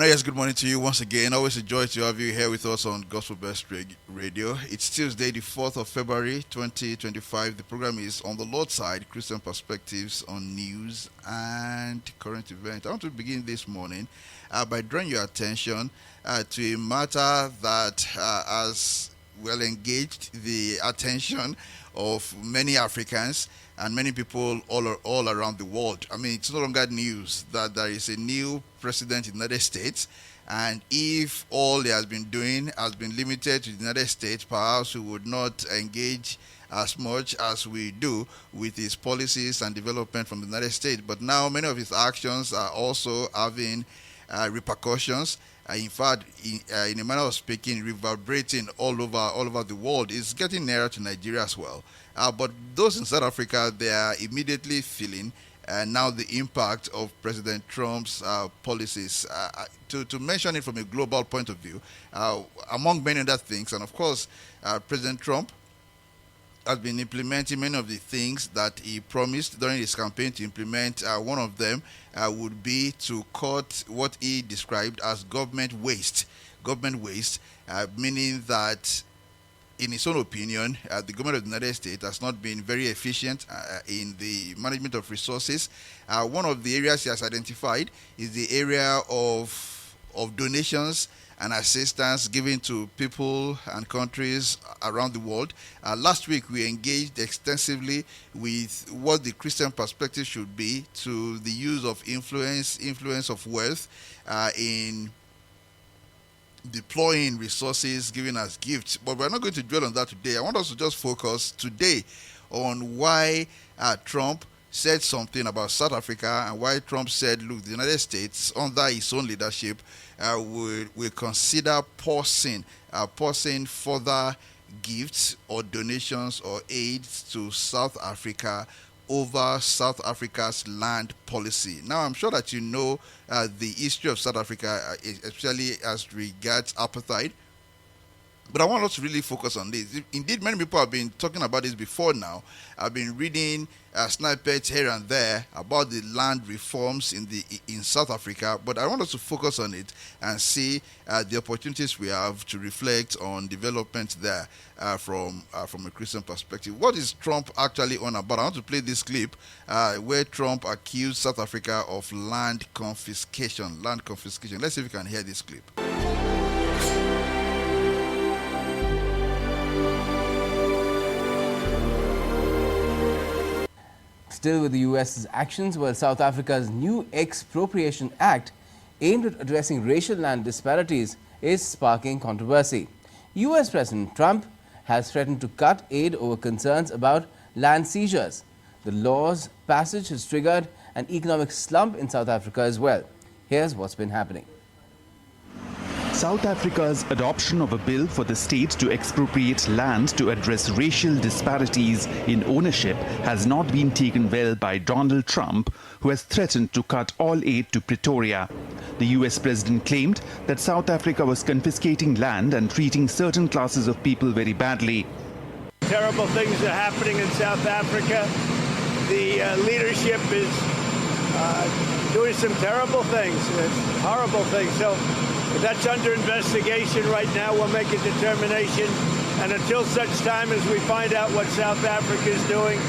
Yes, good morning to you once again. Always a joy to have you here with us on Gospel Best Radio. It's Tuesday, the 4th of February, 2025. The program is On the Lord's Side, Christian Perspectives on News and Current Events. I want to begin this morning by drawing your attention to a matter that has well engaged the attention of many Africans and many people all around the world. I mean, it's no longer news that there is a new president in the United States, and if all he has been doing has been limited to the United States, perhaps we would not engage as much as we do with his policies and development from the United States. But now many of his actions are also having repercussions. In fact, in a manner of speaking, reverberating all over the world. It's getting nearer to Nigeria as well. But those in South Africa, they are immediately feeling now the impact of President Trump's policies. To mention it from a global point of view, among many other things, and of course, President Trump has been implementing many of the things that he promised during his campaign to implement. One of them would be to cut what he described as government waste. Government waste, meaning that, in his own opinion, the government of the United States has not been very efficient in the management of resources. One of the areas he has identified is the area of donations and assistance given to people and countries around the world. Last week, we engaged extensively with what the Christian perspective should be to the use of influence of wealth in deploying resources given as gifts. But we're not going to dwell on that today. I want us to just focus today on why Trump said something about South Africa and why Trump said, look, the United States, under his own leadership, will consider pausing further gifts or donations or aids to South Africa over South Africa's land policy. Now, I'm sure that you know the history of South Africa, especially as regards apartheid. But I want us to really focus on this. Indeed, many people have been talking about this before now. I've been reading snippets here and there about the land reforms in South Africa, but I want us to focus on it and see the opportunities we have to reflect on development there from a Christian perspective. What is Trump actually on about? I want to play this clip where Trump accused South Africa of land confiscation. Let's see if we can hear this clip. Still with the US's actions, while South Africa's new Expropriation Act, aimed at addressing racial land disparities, is sparking controversy. US President Trump has threatened to cut aid over concerns about land seizures. The law's passage has triggered an economic slump in South Africa as well. Here's what's been happening. South Africa's adoption of a bill for the state to expropriate land to address racial disparities in ownership has not been taken well by Donald Trump, who has threatened to cut all aid to Pretoria. The US president claimed that South Africa was confiscating land and treating certain classes of people very badly. Terrible things are happening in South Africa. The leadership is doing some terrible things, horrible things. So that's under investigation right now. We'll make a determination. And until such time as we find out what South Africa is doing,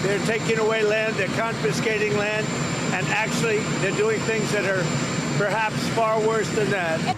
they're taking away land, they're confiscating land, and actually they're doing things that are perhaps far worse than that.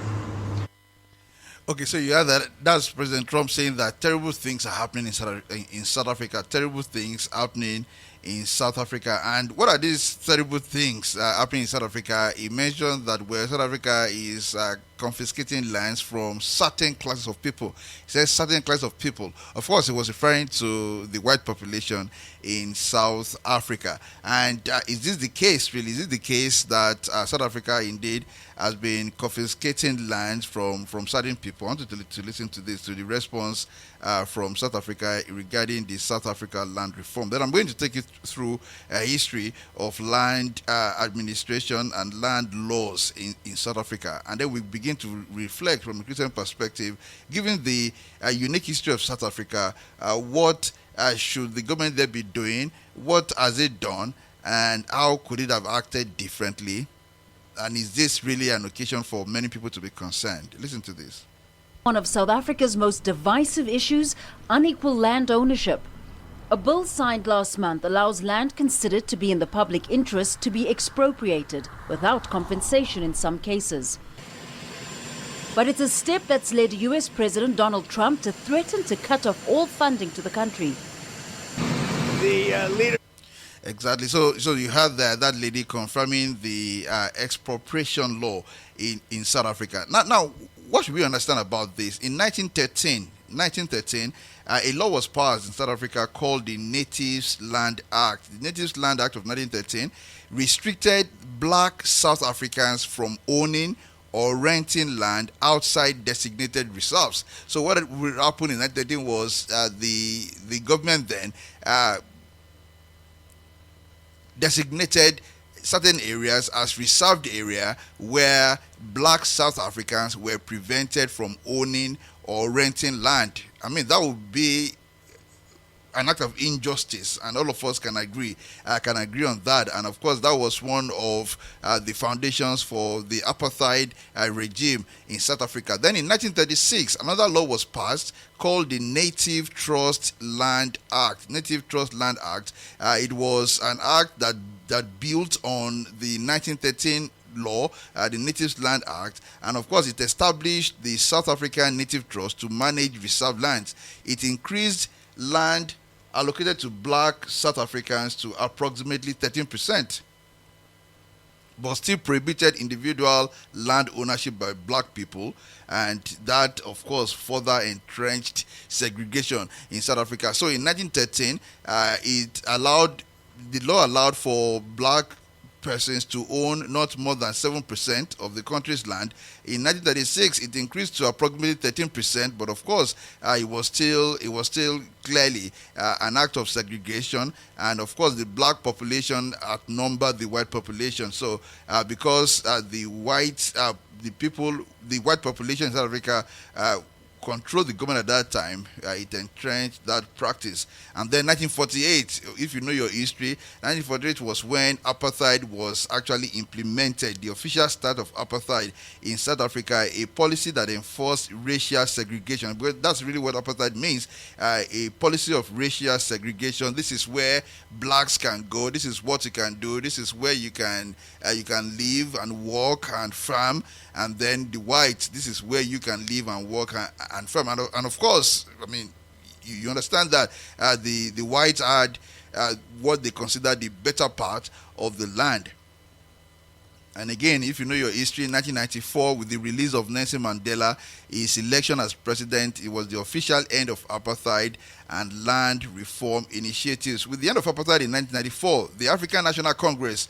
Okay, so you heard that. That's President Trump saying that terrible things are happening in South Africa, terrible things happening in South Africa. And what are these terrible things happening in South Africa? He mentioned that where South Africa is confiscating lands from certain classes of people. He says certain classes of people. Of course, he was referring to the white population in South Africa. And is this the case, really? Is it the case that South Africa indeed has been confiscating lands from certain people? I want to listen to this, to the response from South Africa regarding the South Africa land reform. Then I'm going to take you through a history of land administration and land laws in South Africa. And then we begin to reflect from a Christian perspective, given the unique history of South Africa, what should the government there be doing? What has it done? And how could it have acted differently? And is this really an occasion for many people to be concerned? Listen to this. One of South Africa's most divisive issues, unequal land ownership. A bill signed last month allows land considered to be in the public interest to be expropriated without compensation in some cases. But it's a step that's led US President Donald Trump to threaten to cut off all funding to the country. The leader. Exactly. So you had that lady confirming the expropriation law in South Africa. Now, what should we understand about this? In 1913, a law was passed in South Africa called the Natives Land Act. The Natives Land Act of 1913 restricted black South Africans from owning or renting land outside designated reserves. So what happened in 1913 was the government then designated certain areas as reserved area where black South Africans were prevented from owning or renting land. I mean, that would be an act of injustice, and all of us can agree on that. And of course, that was one of the foundations for the apartheid regime in South Africa. Then in 1936, another law was passed called the Native Trust Land Act. Native Trust Land Act. It was an act that built on the 1913 law, the Natives Land Act, and of course it established the South African Native Trust to manage reserved lands. It increased land allocated to black South Africans to approximately 13%, but still prohibited individual land ownership by black people, and that of course further entrenched segregation in South Africa. So in 1913, the law allowed for black persons to own not more than 7% of the country's land. In 1936, it increased to approximately 13%, but of course, it was still clearly an act of segregation, and of course, the black population outnumbered the white population. So, because the white population in South Africa controlled the government at that time, it entrenched that practice. And then 1948, if you know your history, 1948 was when apartheid was actually implemented, the official start of apartheid in South Africa, a policy that enforced racial segregation. Because that's really what apartheid means, a policy of racial segregation. This is where blacks can go, this is what you can do, this is where you can live and work and farm, and then the whites, this is where you can live and work and farm. And of course, I mean, you understand that the whites had what they consider the better part of the land. And again, if you know your history, in 1994, with the release of Nelson Mandela, his election as president, it was the official end of apartheid and land reform initiatives. With the end of apartheid in 1994, the African National Congress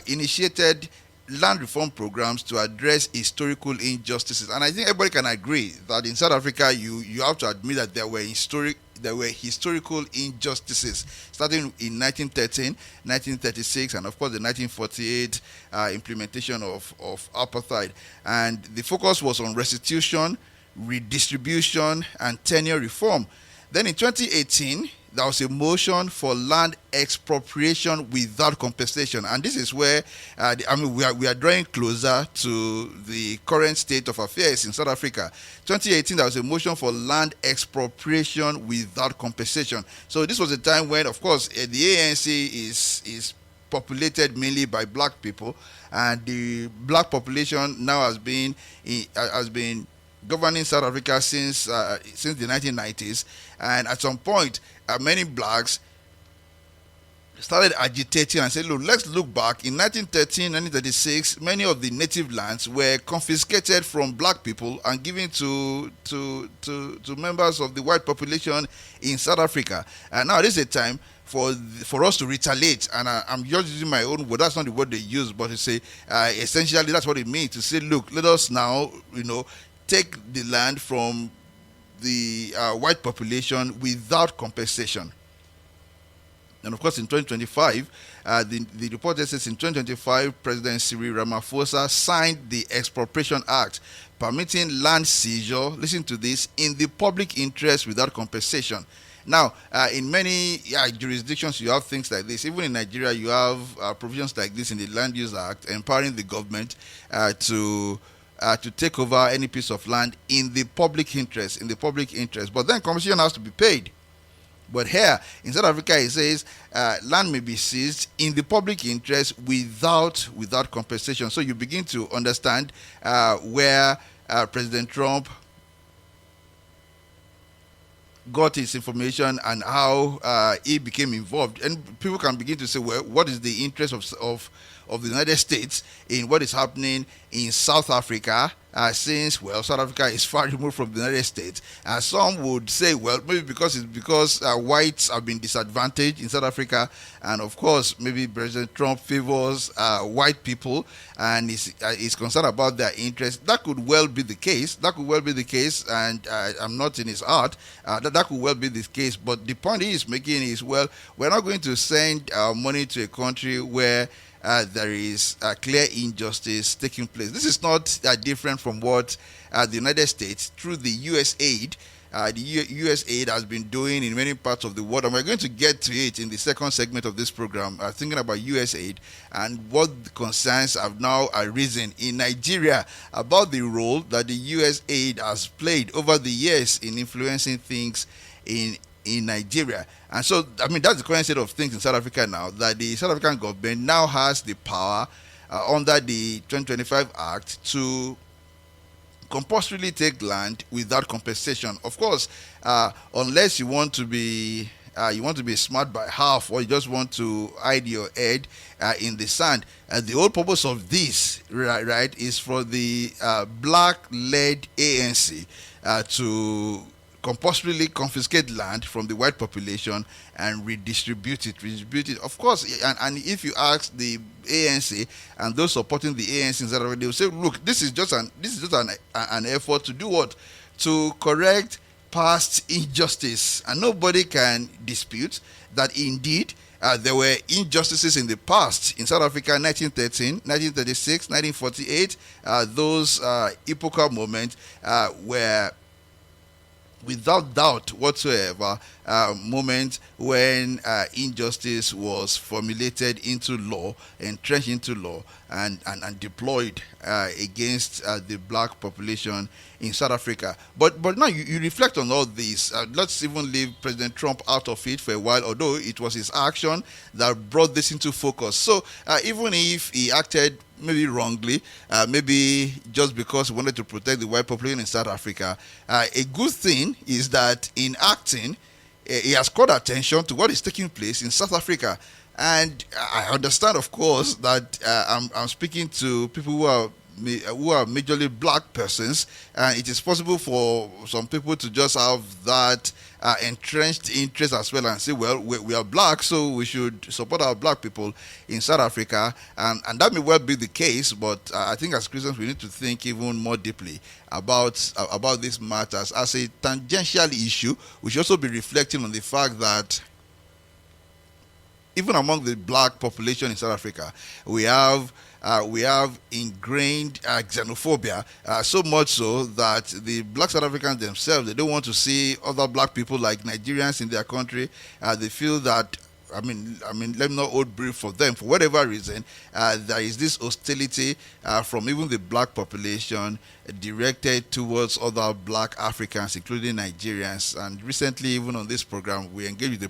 initiated land reform programs to address historical injustices. And I think everybody can agree that in South Africa, you have to admit that there were historical injustices, starting in 1913, 1936, and of course the 1948 implementation of apartheid. And the focus was on restitution, redistribution, and tenure reform. Then in 2018, there was a motion for land expropriation without compensation, and this is where we are drawing closer to the current state of affairs in South Africa. 2018, there was a motion for land expropriation without compensation. So this was a time when, of course, the ANC is populated mainly by black people, and the black population now has been governing South Africa since the 1990s, and at some point, many blacks started agitating and said, look, let's look back. In 1913, 1936, many of the native lands were confiscated from black people and given to members of the white population in South Africa. And now this is a time for us to retaliate, and I'm just using my own word. That's not the word they use, but to say essentially that's what it means, to say, look, let us now, take the land from the white population without compensation. And of course, in 2025, the report says in 2025, President Cyril Ramaphosa signed the Expropriation Act, permitting land seizure, listen to this, in the public interest without compensation. Now, in many jurisdictions, you have things like this. Even in Nigeria, you have provisions like this in the Land Use Act, empowering the government to take over any piece of land in the public interest. But then compensation has to be paid. But here in South Africa, it says land may be seized in the public interest without compensation. So you begin to understand where President Trump got his information and how he became involved. And people can begin to say, well, what is the interest of the United States in what is happening in South Africa, since, well, South Africa is far removed from the United States. Some would say, well, maybe because whites have been disadvantaged in South Africa, and of course, maybe President Trump favors white people and is concerned about their interests. That could well be the case. And I'm not in his heart. That could well be the case. But the point he is making is, well, we're not going to send money to a country where there is clear injustice taking place. This is not different from what the United States, through the U.S. aid, U.S. aid has been doing in many parts of the world. And we're going to get to it in the second segment of this program, thinking about U.S. aid and what concerns have now arisen in Nigeria about the role that the U.S. aid has played over the years in influencing things in Nigeria. And so, I mean, that's the current state of things in South Africa now, that the South African government now has the power under the 2025 Act to compulsorily take land without compensation. Of course, unless you want to be smart by half, or you just want to hide your head in the sand. The whole purpose of this, right, is for the black-led ANC to compulsorily confiscate land from the white population and redistribute it. Of course, and if you ask the ANC and those supporting the ANC in South Africa, they will say, look, this is just an effort to do what? To correct past injustice. And nobody can dispute that indeed there were injustices in the past in South Africa, 1913, 1936, 1948. Those epochal moments were without doubt whatsoever moment when injustice was formulated into law, entrenched into law, and deployed against the black population in South Africa. But now you reflect on all this. Let's even leave President Trump out of it for a while, although it was his action that brought this into focus. So even if he acted maybe wrongly, maybe just because he wanted to protect the white population in South Africa, a good thing is that in acting, he has called attention to what is taking place in South Africa. And I understand, of course, that I'm speaking to people who are majorly black persons, and it is possible for some people to just have that entrenched interest as well and say, well, we are black, so we should support our black people in South Africa, and that may well be the case, but I think as Christians we need to think even more deeply about these matters. As a tangential issue, we should also be reflecting on the fact that even among the black population in South Africa, we have ingrained xenophobia, so much so that the black South Africans themselves, they don't want to see other black people like Nigerians in their country. They feel that, I mean, let me not hold brief for them. For whatever reason, there is this hostility from even the black population directed towards other black Africans, including Nigerians. And recently, even on this program, we engaged with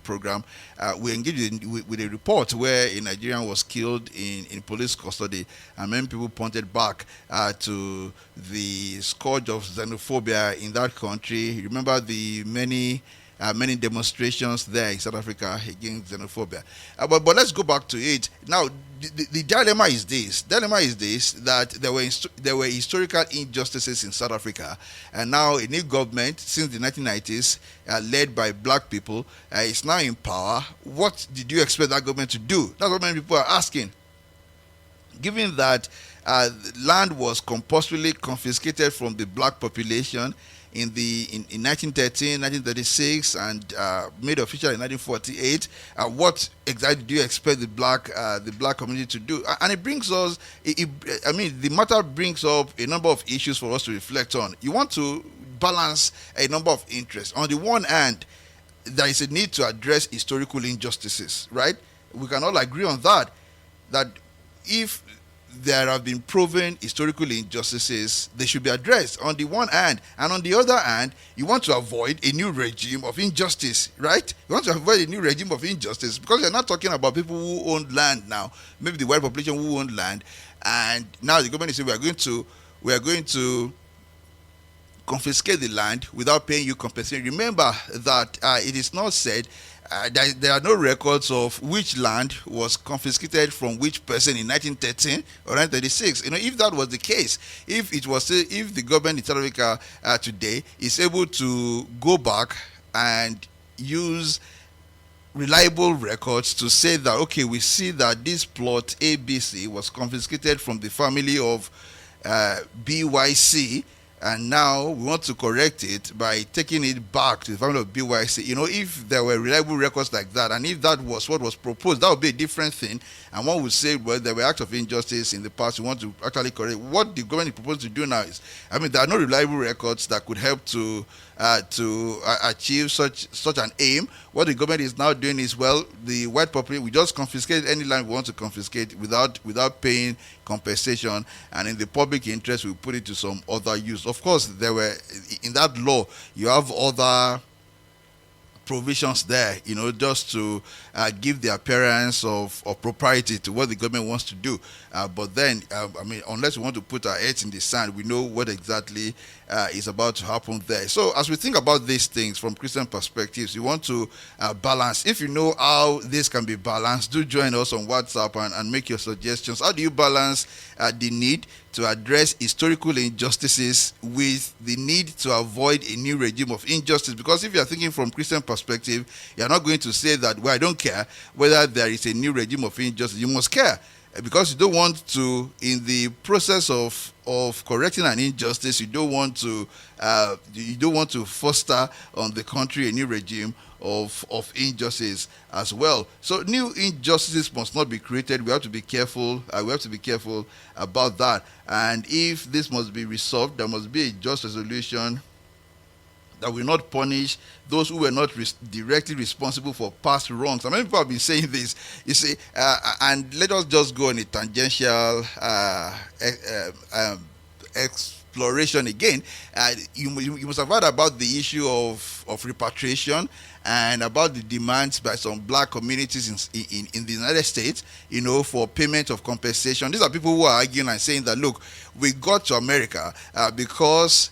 a report where a Nigerian was killed in police custody, and many people pointed back to the scourge of xenophobia in that country. Remember the many demonstrations there in South Africa against xenophobia. But let's go back to it. Now, the dilemma is this. That there were historical injustices in South Africa, and now a new government since the 1990s, led by black people, is now in power. What did you expect that government to do? That's what many people are asking. Given that land was compulsorily confiscated from the black population in 1913, 1936, and made official in 1948, what exactly do you expect the black community to do? And it brings us, the matter brings up a number of issues for us to reflect on. You want to balance a number of interests. On the one hand, there is a need to address historical injustices, right? We can all agree on that, that if there have been proven historical injustices, they should be addressed on the one hand. And on the other hand, you want to avoid a new regime of injustice, right? You want to avoid a new regime of injustice because you're not talking about people who own land now, maybe the white population who own land, and now the government is saying we are going to confiscate the land without paying you compensation. Remember that it is not said there are no records of which land was confiscated from which person in 1913 or 1936. If that was the case, if the government in South Africa today is able to go back and use reliable records to say that, okay, we see that this plot ABC was confiscated from the family of BYC, and now we want to correct it by taking it back to the family of BYC. If there were reliable records like that, and if that was what was proposed, that would be a different thing. And one would say, well, there were acts of injustice in the past. We want to actually correct. What the government is proposed to do now is, there are no reliable records that could help to achieve such an aim. What the government is now doing is, well, the white population, we just confiscate any land we want to confiscate without paying compensation, and in the public interest we put it to some other use. Of course, there were, in that law, you have other provisions there, just to give the appearance of propriety to what the government wants to do. But then, unless we want to put our heads in the sand, we know what exactly is about to happen there. So as we think about these things from Christian perspectives, you want to balance. If you know how this can be balanced, do join us on WhatsApp and make your suggestions. How do you balance the need to address historical injustices with the need to avoid a new regime of injustice? Because if you are thinking from Christian perspective, you are not going to say that, well, I don't care whether there is a new regime of injustice. You must care, because you don't want to, in the process of correcting an injustice, you don't want to foster on the country a new regime of injustice as well. So new injustices must not be created. We have to be careful. We have to be careful about that. And if this must be resolved, there must be a just resolution that will not punish those who were not directly responsible for past wrongs. Many people have been saying this, you see, and let us just go on a tangential exploration again. You must have heard about the issue of repatriation and about the demands by some black communities in the United States, for payment of compensation. These are people who are arguing and saying that, look, we got to America because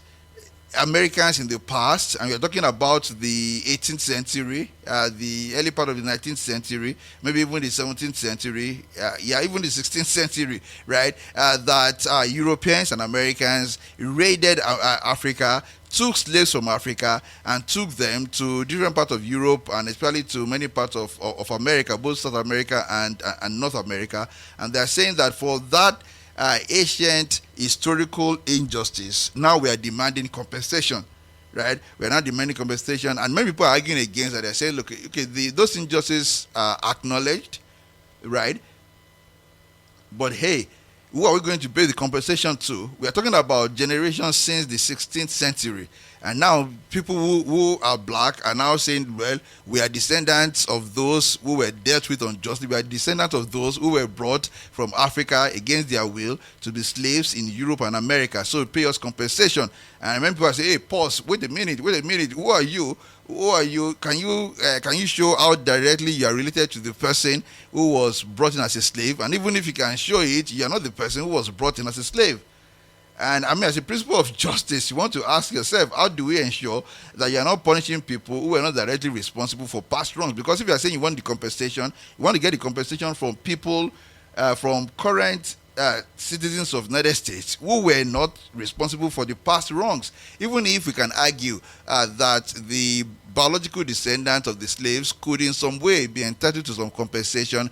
Americans in the past, and we're talking about the 18th century, the early part of the 19th century, maybe even the 17th century, even the 16th century, right? That Europeans and Americans raided Africa, took slaves from Africa, and took them to different parts of Europe, and especially to many parts of America, both South America and North America. And they're saying that for that ancient historical injustice, now we are demanding compensation, right? We are not demanding compensation, and many people are arguing against that. They're saying, look, okay, those injustices are acknowledged, right? But hey, who are we going to pay the compensation to? We are talking about generations since the 16th century. And now people who are black are now saying, well, we are descendants of those who were dealt with unjustly. We are descendants of those who were brought from Africa against their will to be slaves in Europe and America. So pay us compensation. And when people say, hey, pause, wait a minute, who are you? Who are you? Can you show how directly you are related to the person who was brought in as a slave? And even if you can show it, you are not the person who was brought in as a slave. And as a principle of justice, you want to ask yourself, how do we ensure that you are not punishing people who are not directly responsible for past wrongs? Because if you are saying you want the compensation, you want to get the compensation from people, from current citizens of United States who were not responsible for the past wrongs. Even if we can argue that the biological descendants of the slaves could in some way be entitled to some compensation,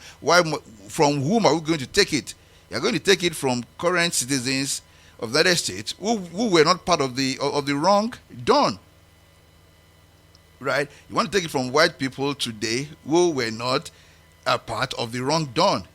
from whom are we going to take it? You are going to take it from current citizens of the United States who were not part of the wrong done, right? You want to take it from white people today who were not a part of the wrong done.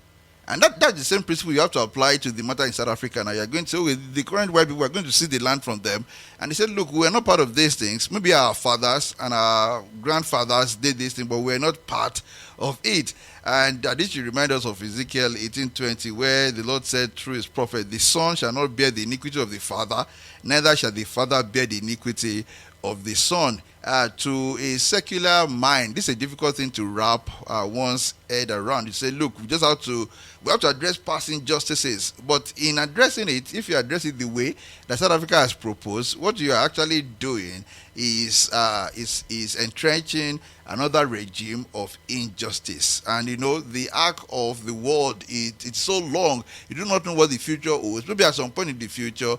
And that's the same principle you have to apply to the matter in South Africa. Now you're going to say, okay, the current white people are going to see the land from them. And they said, look, we're not part of these things. Maybe our fathers and our grandfathers did this thing, but we're not part of it. And this should remind us of Ezekiel 18:20, where the Lord said through his prophet, the son shall not bear the iniquity of the father, neither shall the father bear the iniquity of the son. To a secular mind, this is a difficult thing to wrap one's head around. You say, look, we have to address past injustices. But in addressing it, if you address it the way that South Africa has proposed, what you are actually doing is entrenching another regime of injustice. And the arc of the world, it's so long, you do not know what the future holds. Maybe at some point in the future,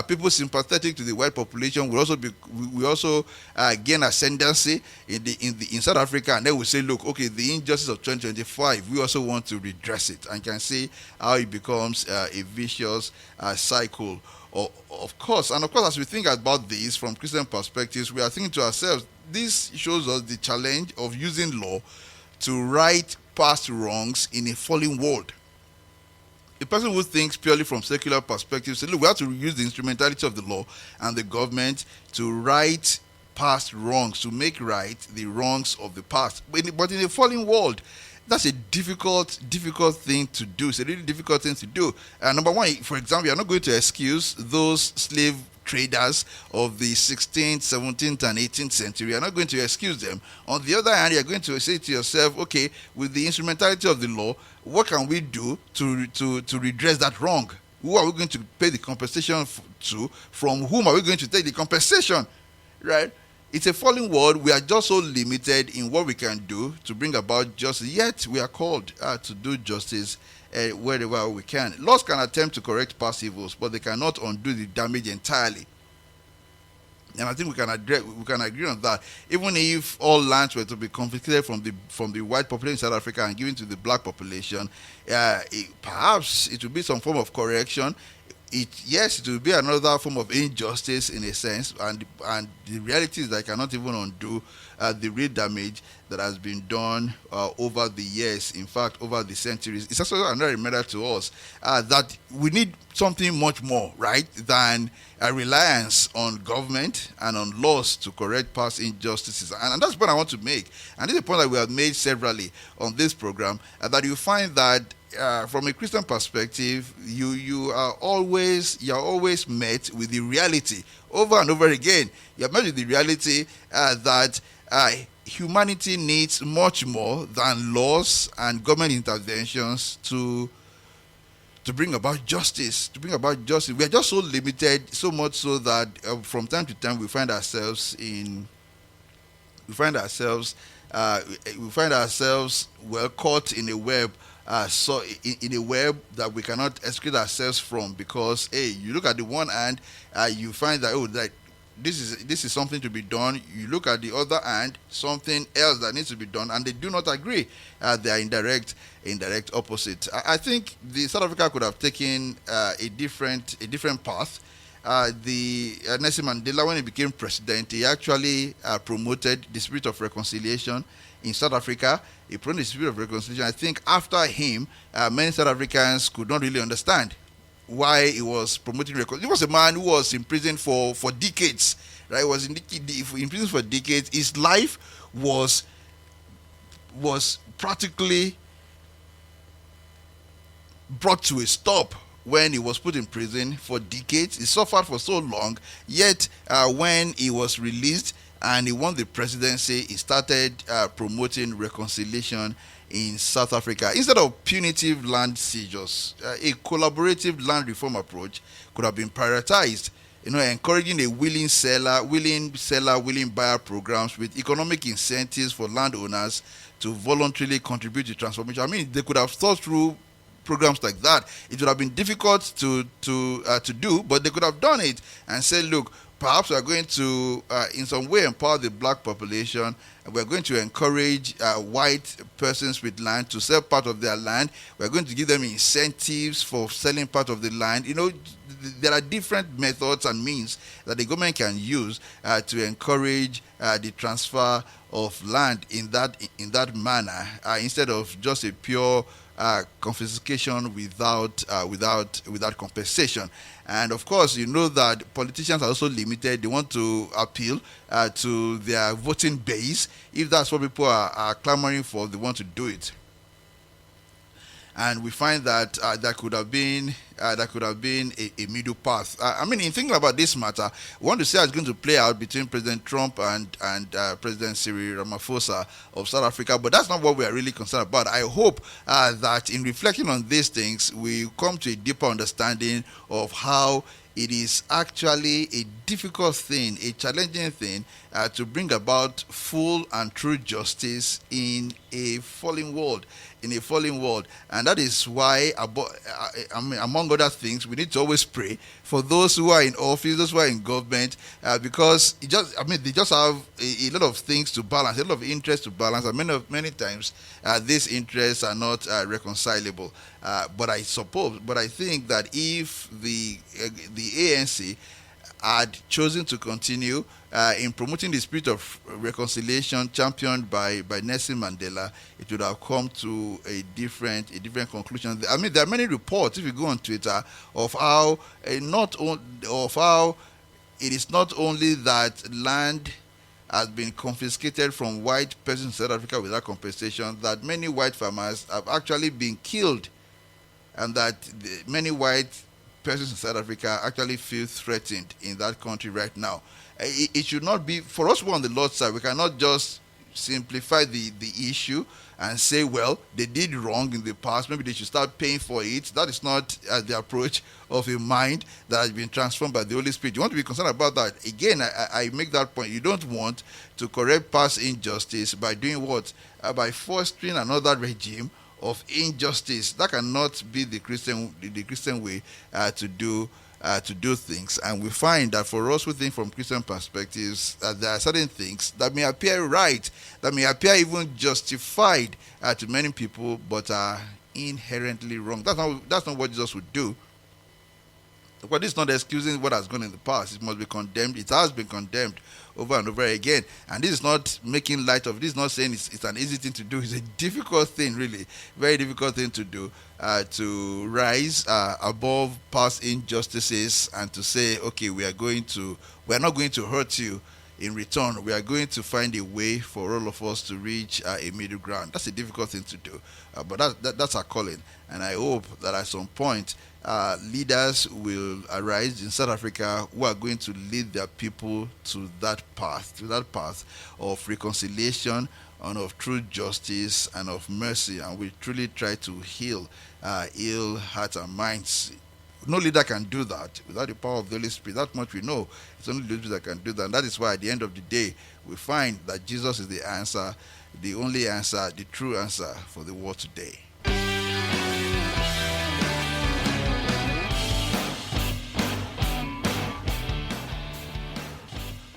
people sympathetic to the white population will also gain ascendancy in South Africa, and then we say, look, okay, the injustice of 2025, we also want to redress it, and can see how it becomes a vicious cycle. Of course, as we think about this from Christian perspectives, we are thinking to ourselves, this shows us the challenge of using law to right past wrongs in a fallen world. A person who thinks purely from secular perspective says, look, we have to use the instrumentality of the law and the government to right past wrongs, to make right the wrongs of the past. But in a fallen world, that's a difficult thing to do. It's a really difficult thing to do. Number one, for example, you're not going to excuse those slave traders of the 16th, 17th, and 18th century. You're not going to excuse them. On the other hand, you're going to say to yourself, okay, with the instrumentality of the law, what can we do to redress that wrong? Who are we going to pay the compensation to? From whom are we going to take the compensation? Right? It's a fallen world. We are just so limited in what we can do to bring about justice. Yet we are called to do justice wherever we can. Laws can attempt to correct past evils, but they cannot undo the damage entirely. And I think we can agree on that. Even if all lands were to be confiscated from the white population in South Africa and given to the black population, perhaps it will be some form of correction. It will be another form of injustice in a sense, and the reality is that I cannot even undo the real damage that has been done over the years, in fact over the centuries. It's also another reminder to us that we need something much more, right, than a reliance on government and on laws to correct past injustices. And that's the point I want to make, and this is a point that we have made severally on this program, that you find that from a Christian perspective, you are always met with the reality over and over again. You are met with the reality that humanity needs much more than laws and government interventions to bring about justice. We are just so limited, so much so that from time to time we find ourselves caught in a web. So in a web that we cannot escape ourselves from, because you look at the one hand, you find that this is something to be done. You look at the other hand, something else that needs to be done, and they do not agree. They are indirect opposite. I think South Africa could have taken a different path. Nelson Mandela, when he became president, he actually promoted the spirit of reconciliation in South Africa. He promoted the spirit of reconciliation. I think after him, many South Africans could not really understand why he was promoting reconciliation. He was a man who was in prison for decades, right? He was in prison for decades. His life was practically brought to a stop when he was put in prison for decades. He suffered for so long, yet when he was released and he won the presidency, he started promoting reconciliation in South Africa. Instead of punitive land seizures, a collaborative land reform approach could have been prioritized. Encouraging a willing seller, willing buyer programs with economic incentives for landowners to voluntarily contribute to transformation. I mean, they could have thought through programs like that. It would have been difficult to do, but they could have done it and said, look, perhaps we are going to, in some way, empower the black population. We're going to encourage white persons with land to sell part of their land. We're going to give them incentives for selling part of the land. There are different methods and means that the government can use to encourage the transfer of land in that manner, instead of just a pure confiscation without compensation. And of course, you know that politicians are also limited. They want to appeal to their voting base. If that's what people are clamoring for, they want to do it. And we find that there could have been a middle path. I mean, in thinking about this matter, we want to see how it's going to play out between President Trump and President Cyril Ramaphosa of South Africa. But that's not what we are really concerned about. I hope that in reflecting on these things, we come to a deeper understanding of how it is actually a difficult thing, a challenging thing to bring about full and true justice in a fallen world. And that is why, among other things, we need to always pray for those who are in office, those who are in government, because they just have a lot of things to balance, a lot of interests to balance, and many times these interests are not reconcilable. But I think that if the ANC had chosen to continue in promoting the spirit of reconciliation championed by Nelson Mandela, it would have come to a different conclusion. I mean, there are many reports, if you go on Twitter, of how it is not only that land has been confiscated from white persons in South Africa without compensation, that many white farmers have actually been killed, and that many white persons in South Africa actually feel threatened in that country right now. It should not be, for us who are on the Lord's side, we cannot just simplify the issue and say, well, they did wrong in the past, maybe they should start paying for it. That is not the approach of a mind that has been transformed by the Holy Spirit. You want to be concerned about that. Again, I make that point. You don't want to correct past injustice by doing what? By fostering another regime of injustice. That cannot be the Christian way to do things. And we find that for us who think from Christian perspectives, there are certain things that may appear right, that may appear even justified to many people, but are inherently wrong. That's not what Jesus would do. But this is not excusing what has gone in the past. It must be condemned. It has been condemned over and over again. And this is not making light of this, not saying it's an easy thing to do. It's a difficult thing, really. Very difficult thing to do, to rise above past injustices and to say, okay, we are not going to hurt you in return. We are going to find a way for all of us to reach a middle ground. That's a difficult thing to do. But that's our calling. And I hope that at some point, leaders will arise in South Africa who are going to lead their people to that path of reconciliation and of true justice and of mercy, and we truly try to heal ill hearts and minds. No leader can do that without the power of the Holy Spirit. That much we know. It's only the Holy Spirit that can do that. And that is why at the end of the day, we find that Jesus is the answer, the only answer, the true answer for the world today.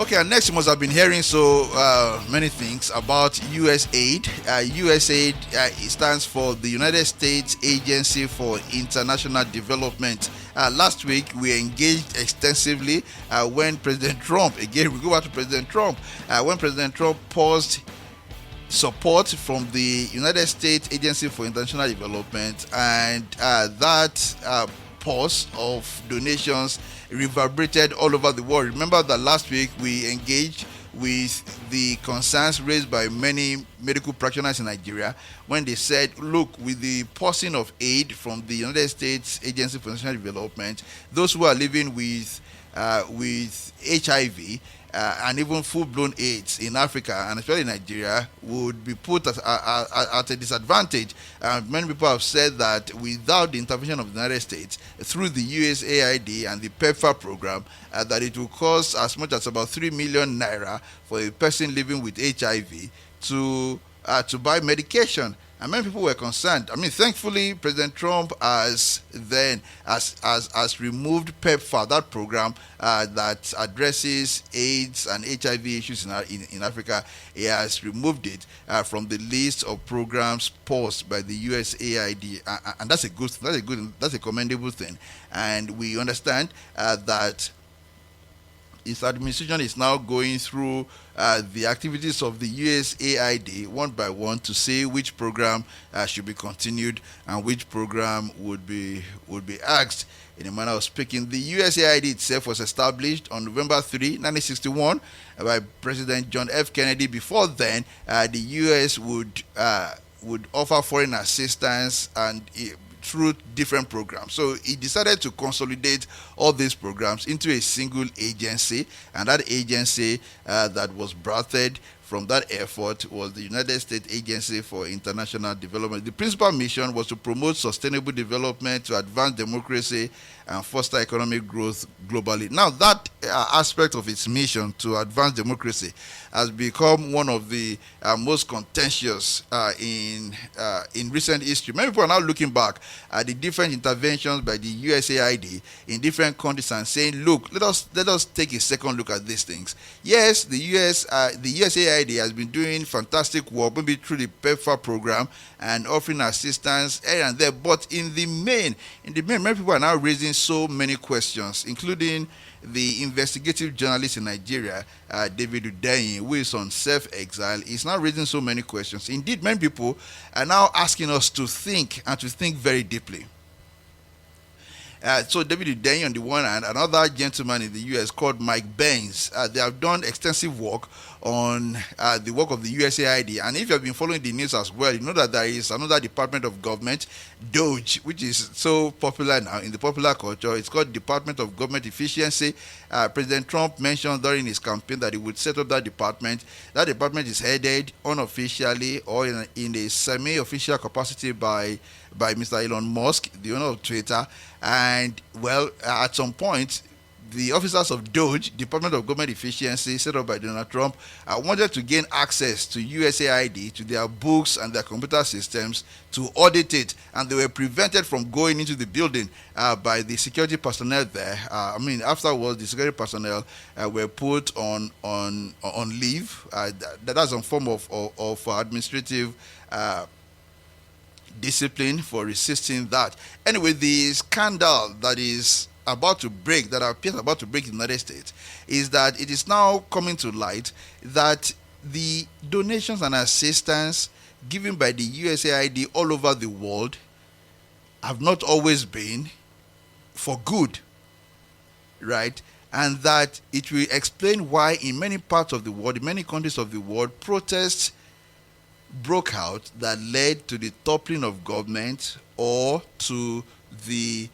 Okay, and next you must have been hearing so many things about USAID. USAID stands for the United States Agency for International Development. Last week we engaged extensively when President Trump, again we go back to President Trump, when President Trump paused support from the United States Agency for International Development, and that pause of donations reverberated all over the world. Remember that last week we engaged with the concerns raised by many medical practitioners in Nigeria when they said, look, with the pausing of aid from the United States Agency for International Development, those who are living with HIV and even full-blown AIDS in Africa and especially Nigeria would be put at a disadvantage. Many people have said that without the intervention of the United States through the USAID and the PEPFAR program, that it will cost as much as about 3 million naira for a person living with HIV to buy medication. And many people were concerned. I mean, thankfully, President Trump has removed PEPFAR, that program that addresses AIDS and HIV issues in Africa. He has removed it from the list of programs paused by the USAID, and that's a good thing. That's a commendable thing. And we understand that his administration is now going through the activities of the USAID one by one to see which program should be continued and which program would be axed. In a manner of speaking, the USAID itself was established on November 3, 1961 by President John F. Kennedy. Before then, the U.S. would offer foreign assistance and through different programs. So he decided to consolidate all these programs into a single agency, and that agency that was birthed from that effort was the United States Agency for International Development. The principal mission was to promote sustainable development, to advance democracy, and foster economic growth globally. Now, that aspect of its mission to advance democracy has become one of the most contentious in recent history. Many people are now looking back at the different interventions by the USAID in different countries and saying, look, let us take a second look at these things. Yes, the USAID has been doing fantastic work, maybe through the PEPFAR program and offering assistance here and there, but in the main, many people are now raising so many questions, including the investigative journalist in Nigeria, David Udeyin, who is on self-exile, is now raising so many questions. Indeed, many people are now asking us to think, and to think very deeply. So David Udeyin on the one hand, another gentleman in the U.S. called Mike Benz, they have done extensive work on the work of the USAID. And if you have been following the news as well, you know that there is another department of government, DOGE, which is so popular now in the popular culture. It's called Department of Government Efficiency. President Trump mentioned during his campaign that he would set up that department. That department is headed unofficially or in a semi-official capacity by Mr. Elon Musk, the owner of Twitter. And, well, at some point, the officers of DOGE, Department of Government Efficiency, set up by Donald Trump, wanted to gain access to USAID, to their books and their computer systems to audit it, and they were prevented from going into the building by the security personnel there. Afterwards, the security personnel were put on leave. That's a form of administrative discipline for resisting that. Anyway, the scandal that is about to break, that appears about to break in the United States, is that it is now coming to light that the donations and assistance given by the USAID all over the world have not always been for good, right? And that it will explain why in many parts of the world, in many countries of the world, protests broke out that led to the toppling of government or to the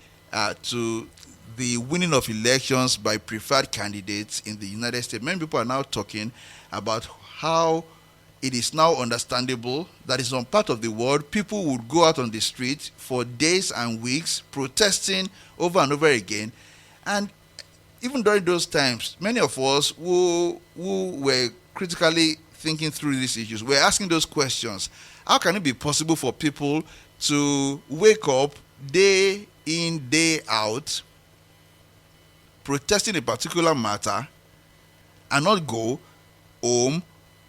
winning of elections by preferred candidates in the United States. Many people are now talking about how it is now understandable that in some part of the world, people would go out on the street for days and weeks protesting over and over again. And even during those times, many of us who were critically thinking through these issues, we're asking those questions. How can it be possible for people to wake up day in, day out, protesting a particular matter and not go home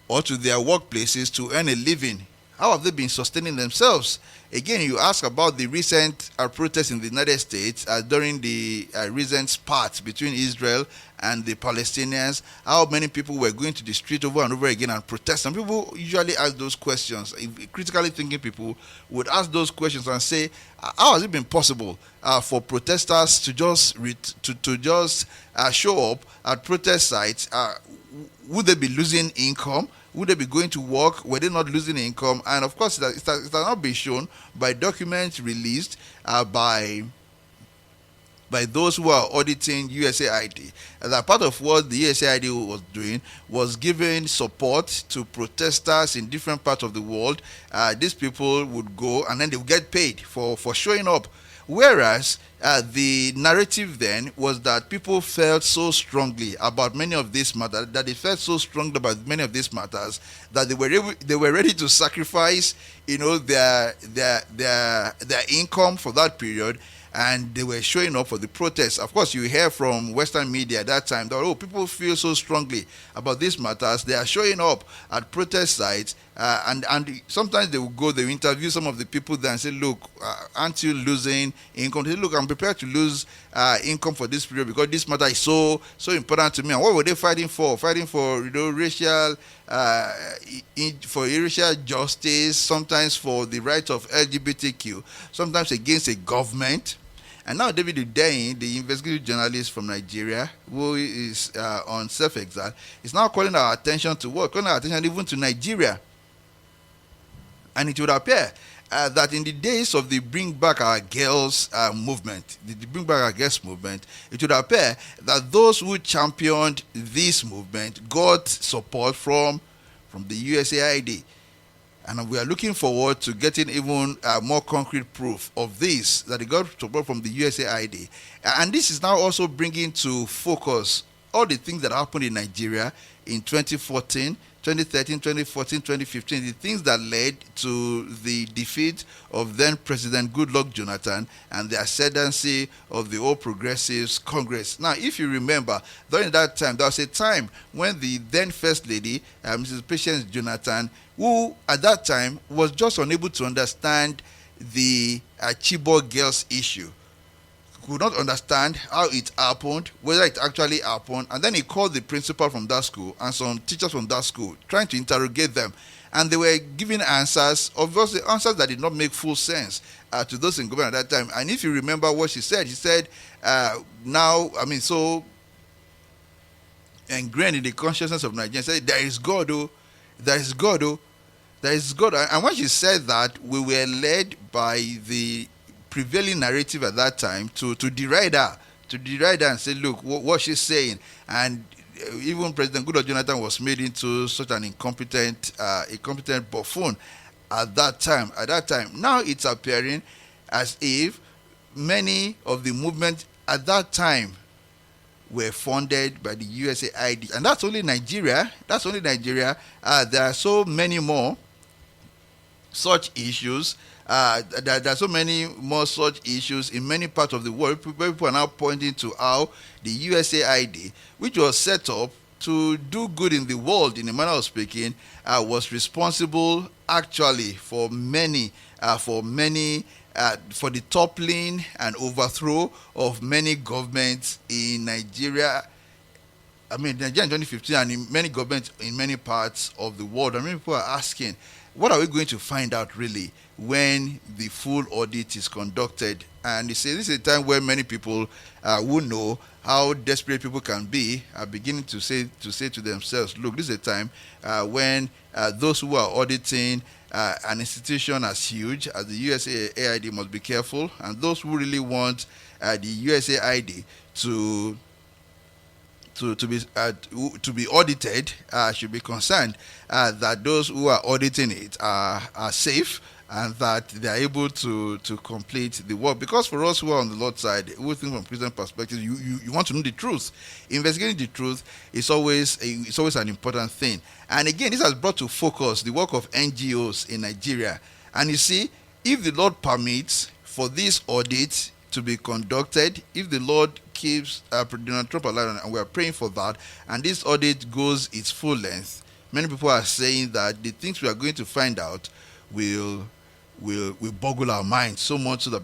or to their workplaces to earn a living? How have they been sustaining themselves? Again, you ask about the recent protests in the United States during the recent spat between Israel and the Palestinians. How many people were going to the street over and over again and protest? Some people usually ask those questions. Critically thinking people would ask those questions and say, how has it been possible for protesters to just show up at protest sites? Would they be losing income? Would they be going to work? Were they not losing income? And of course, it has not been shown by documents released by those who are auditing USAID. That part of what the USAID was doing was giving support to protesters in different parts of the world. These people would go and then they would get paid for showing up. Whereas the narrative then was that people felt so strongly about many of these matters, that they felt so strongly about many of these matters that they were ready to sacrifice, their income for that period, and they were showing up for the protests. Of course, you hear from Western media at that time that, people feel so strongly about these matters, they are showing up at protest sites, and sometimes they will interview some of the people there and say, look, aren't you losing income? They say, look, I'm prepared to lose income for this period because this matter is so important to me. And what were they fighting for? Fighting for racial for racial justice, sometimes for the rights of LGBTQ, sometimes against a government. And now David Udeyin, the investigative journalist from Nigeria, who is on self-exile, is now calling our attention to what? Calling our attention even to Nigeria. And it would appear that in the days of the Bring Back Our Girls movement, the Bring Back Our Girls movement, it would appear that those who championed this movement got support from the USAID. And we are looking forward to getting even more concrete proof of this, that they got support from the USAID. And this is now also bringing to focus all the things that happened in Nigeria in 2014, 2013, 2014, 2015, the things that led to the defeat of then President Goodluck Jonathan and the ascendancy of the All Progressives Congress. Now, if you remember, during that time, there was a time when the then First Lady, Mrs. Patience Jonathan, who at that time was just unable to understand the Chibok girls issue, could not understand how it happened, whether it actually happened, and then he called the principal from that school and some teachers from that school, trying to interrogate them, and they were giving answers, obviously answers that did not make full sense to those in government at that time. And if you remember what she said, so ingrained in the consciousness of Nigerians, said, there is God, oh, there is God, oh, there is God. And when she said that, we were led by the prevailing narrative at that time to deride her and say, look, what she's saying. And even President Goodluck Jonathan was made into such an incompetent buffoon at that time. Now it's appearing as if many of the movement at that time were funded by the USAID, and that's only Nigeria. There are so many more such issues. There are so many more such issues in many parts of the world. People are now pointing to how the USAID, which was set up to do good in the world, in a manner of speaking, was responsible actually for the toppling and overthrow of many governments in Nigeria. Nigeria in 2015, and in many governments in many parts of the world. People are asking, what are we going to find out really when the full audit is conducted? And you say this is a time where many people who know how desperate people can be are beginning to say to themselves, look, this is a time when those who are auditing an institution as huge as the USAID must be careful, and those who really want the USAID to be audited should be concerned that those who are auditing it are safe, and that they are able to complete the work. Because for us who are on the Lord's side, we think from Christian perspective, you want to know the truth. Investigating the truth is always an important thing. And again, this has brought to focus the work of NGOs in Nigeria. And you see, if the Lord permits for this audit to be conducted, if the Lord keeps Donald Trump alive, and we are praying for that, and this audit goes its full length, many people are saying that the things we are going to find out will boggle our minds so much so that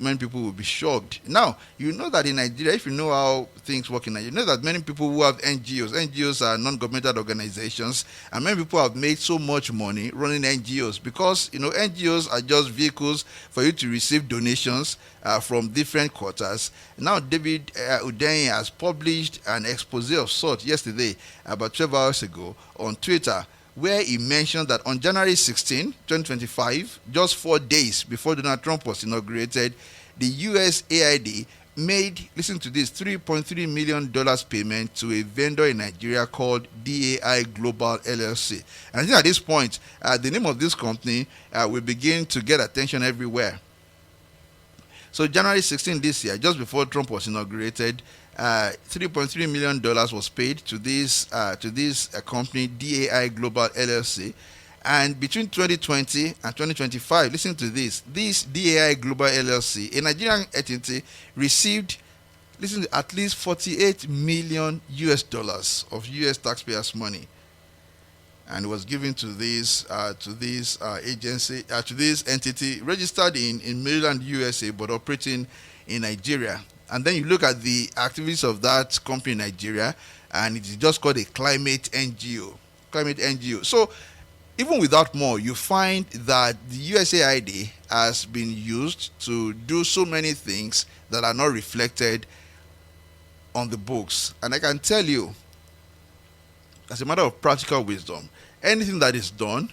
many people will be shocked. Now, you know that in Nigeria, if you know how things work in Nigeria, you know that many people who have NGOs are non-governmental organizations, and many people have made so much money running NGOs because, NGOs are just vehicles for you to receive donations from different quarters. Now, David Udeyin has published an expose of sorts yesterday, about 12 hours ago, on Twitter, where he mentioned that on January 16, 2025, just 4 days before Donald Trump was inaugurated, the USAID made, listen to this, $3.3 million payment to a vendor in Nigeria called DAI Global LLC. And I think at this point, the name of this company will begin to get attention everywhere. So January 16 this year, just before Trump was inaugurated, $3.3 million was paid to this company, DAI Global LLC. And between 2020 and 2025, listen to this DAI Global LLC, a Nigerian entity, received, at least $48 million of US taxpayers' money. and it was given to this agency, to this entity registered in Maryland, USA, but operating in Nigeria. And then you look at the activities of that company in Nigeria, and it's just called a climate NGO. Climate NGO. So even without more, you find that the USAID has been used to do so many things that are not reflected on the books. And I can tell you, as a matter of practical wisdom, anything that is done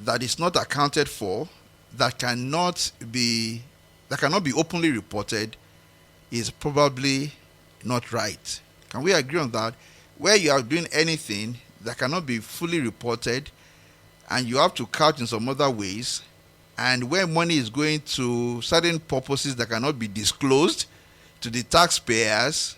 that is not accounted for, that cannot be openly reported, is probably not right. Can we agree on that? Where you are doing anything that cannot be fully reported, and you have to couch in some other ways, and where money is going to certain purposes that cannot be disclosed to the taxpayers,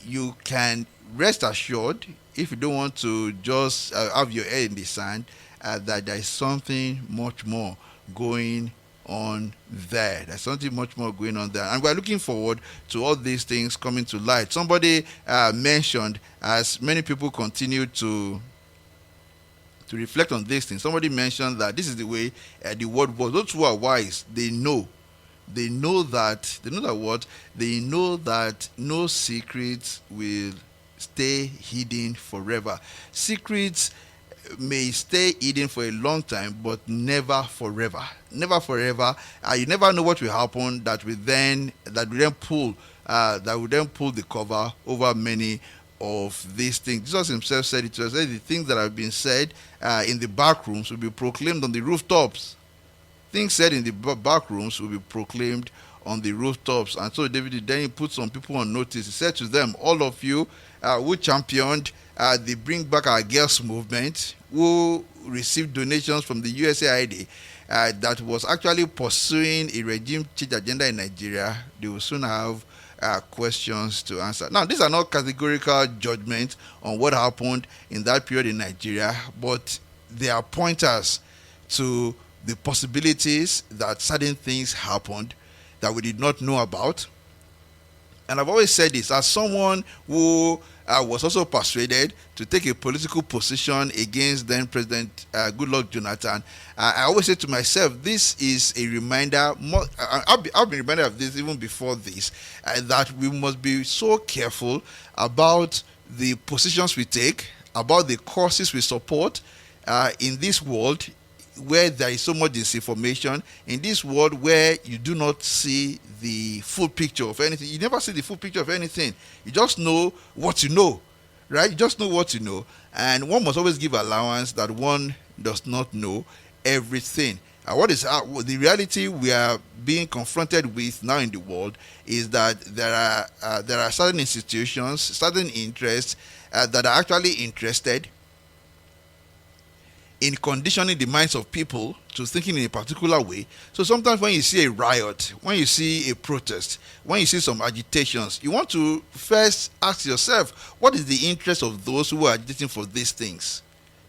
you can rest assured, if you don't want to just have your head in the sand, that there is something much more going on there. There's something much more going on there. And we're looking forward to all these things coming to light. Somebody mentioned, as many people continue to reflect on these things, somebody mentioned that this is the way the world was. Those who are wise, they know that no secrets will stay hidden forever. Secrets may stay hidden for a long time, but never forever. Never forever. You never know what will happen that will then pull the cover over many of these things. Jesus himself said it to us. The things that have been said in the back rooms will be proclaimed on the rooftops. Things said in the back rooms will be proclaimed on the rooftops. And so David then put some people on notice. He said to them, all of you who championed the Bring Back Our Girls movement, who received donations from the USAID that was actually pursuing a regime change agenda in Nigeria, they will soon have questions to answer. Now, these are not categorical judgments on what happened in that period in Nigeria, but they are pointers to the possibilities that certain things happened that we did not know about. And I've always said this, as someone who was also persuaded to take a political position against then President Goodluck Jonathan, I always say to myself, this is a reminder, I've been reminded of this even before this, that we must be so careful about the positions we take, about the causes we support in this world where there is so much disinformation, in this world where you do not see the full picture of anything. You never see the full picture of anything. You just know what you know, right? You just know what you know. And one must always give allowance that one does not know everything. What is the reality we are being confronted with now in the world is that there are certain institutions, certain interests that are actually interested in conditioning the minds of people to thinking in a particular way. So sometimes when you see a riot, when you see a protest, when you see some agitations, you want to first ask yourself, what is the interest of those who are agitating for these things?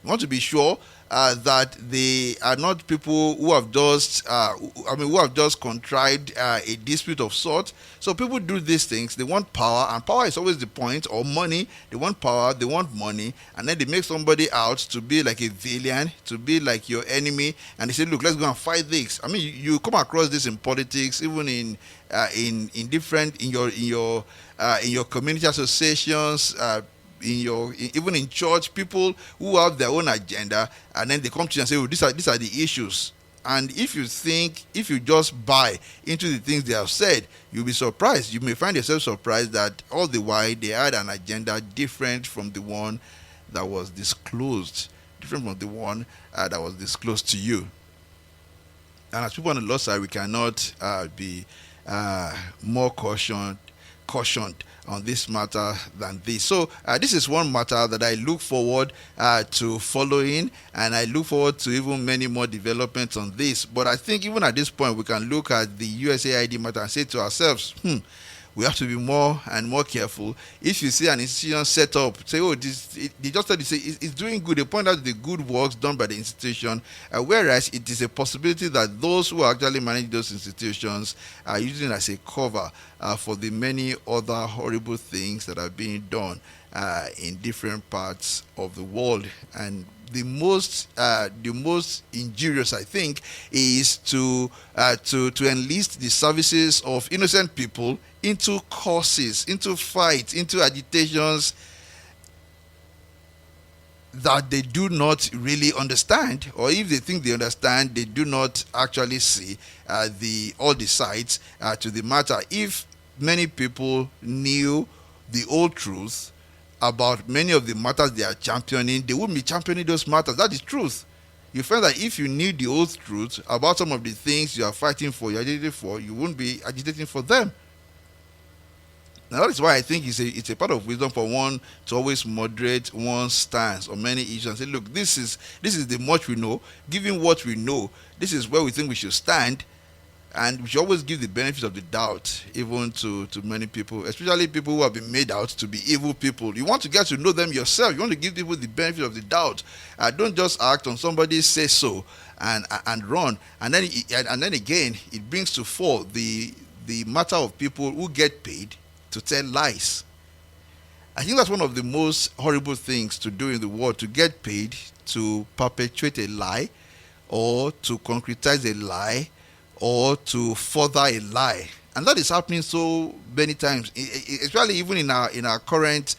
You want to be sure that they are not people who have just, who have just contrived a dispute of sort. So people do these things. They want power, and power is always the point, or money. They want power, they want money, and then they make somebody out to be like a villain, to be like your enemy, and they say, "Look, let's go and fight this." I mean, you come across this in politics, even in your community associations. Even in church, people who have their own agenda, and then they come to you and say, "Oh, these are the issues." And if you just buy into the things they have said, you'll be surprised. You may find yourself surprised that all the while they had an agenda different from the one that was disclosed, to you. And as people on the Lord's side, we cannot be more cautioned on this matter than this. So this is one matter that I look forward to following, and I look forward to even many more developments on this. But I think even at this point, we can look at the USAID matter and say to ourselves, we we have to be more and more careful. If you see an institution set up, say, oh, they just say it's doing good. They point out the good works done by the institution, whereas it is a possibility that those who actually manage those institutions are using it as a cover for the many other horrible things that are being done in different parts of the world. And the most injurious, I think, is to enlist the services of innocent people into causes, into fights, into agitations that they do not really understand, or if they think they understand, they do not actually see all the sides to the matter. If many people knew the old truth about many of the matters they are championing, they wouldn't be championing those matters. That is truth. You find that if you knew the old truth about some of the things you are fighting for, you're agitating for, you wouldn't be agitating for them. Now that is why I think it's a part of wisdom for one to always moderate one's stance on many issues and say, look, this is the much we know. Given what we know, this is where we think we should stand. And we should always give the benefit of the doubt, even to many people, especially people who have been made out to be evil people. You want to get to know them yourself. You want to give people the benefit of the doubt. Don't just act on somebody say so and run. And then again, it brings to fore the matter of people who get paid to tell lies. I think that's one of the most horrible things to do in the world, to get paid to perpetuate a lie or to concretize a lie or to further a lie. And that is happening so many times, especially even in our current,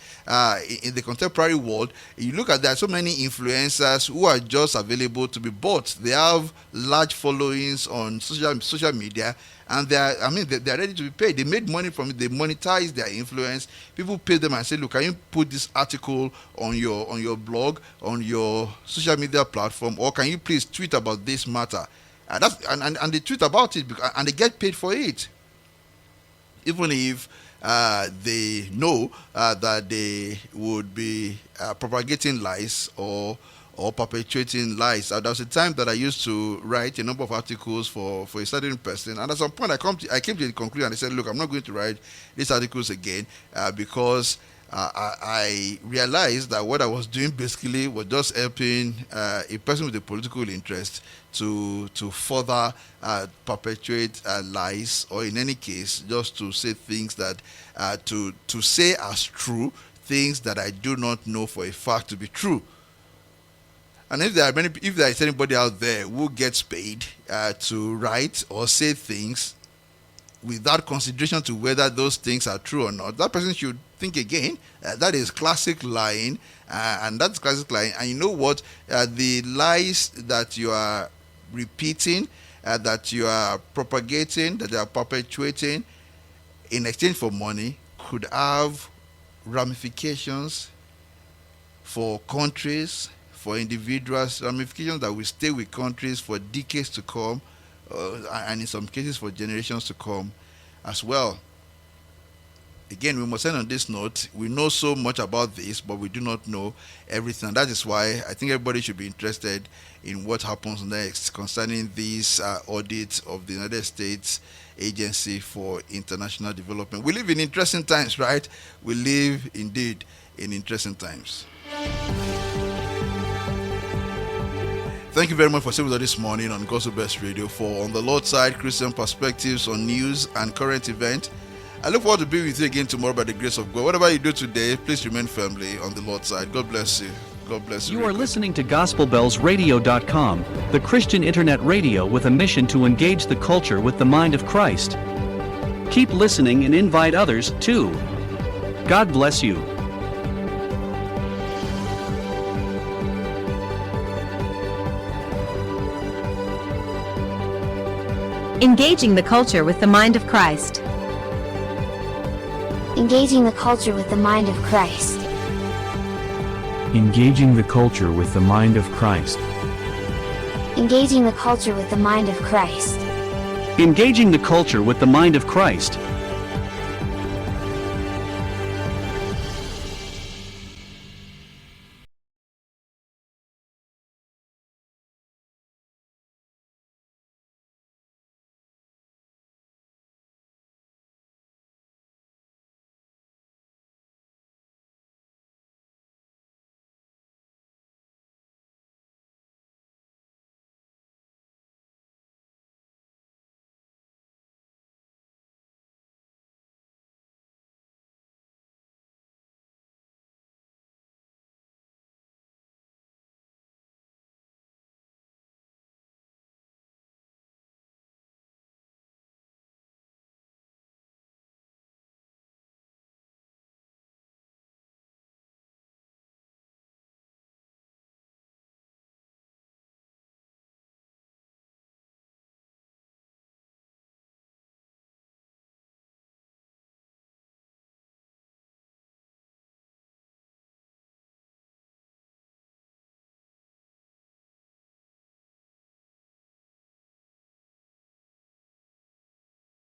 in the contemporary world. You look at, there are so many influencers who are just available to be bought. They have large followings on social media, and they are ready to be paid. They made money from it. They monetize their influence. People pay them and say, look, can you put this article on your blog, on your social media platform, or can you please tweet about this matter? And they tweet about it, and they get paid for it, even if they know that they would be propagating lies or perpetuating lies. There was a time that I used to write a number of articles for a certain person, and at some point I came to the conclusion and I said, look, I'm not going to write these articles again because I realized that what I was doing basically was just helping a person with a political interest to further perpetuate lies, or in any case, just to say things that to say as true things that I do not know for a fact to be true. And if there is anybody out there who gets paid to write or say things without consideration to whether those things are true or not, that person should think again. That is classic lying, and that's classic lying. And you know what? The lies that you are repeating, that you are propagating, that you are perpetuating in exchange for money could have ramifications for countries, for individuals, ramifications that will stay with countries for decades to come, and in some cases for generations to come as well. Again, we must end on this note. We know so much about this, but we do not know everything. And that is why I think everybody should be interested in what happens next concerning this audit of the United States Agency for International Development. We live in interesting times, right? We live indeed in interesting times. Thank you very much for staying with us this morning on Gospel Best Radio for On the Lord's Side, Christian Perspectives on News and Current Event. I look forward to being with you again tomorrow by the grace of God. Whatever you do today, please remain firmly on the Lord's side. God bless you. God bless you. You are listening to GospelBellsRadio.com, the Christian internet radio with a mission to engage the culture with the mind of Christ. Keep listening and invite others too. God bless you. Engaging the culture with the mind of Christ. Engaging the culture with the mind of Christ. Engaging the culture with the mind of Christ. Engaging the culture with the mind of Christ. Engaging the culture with the mind of Christ.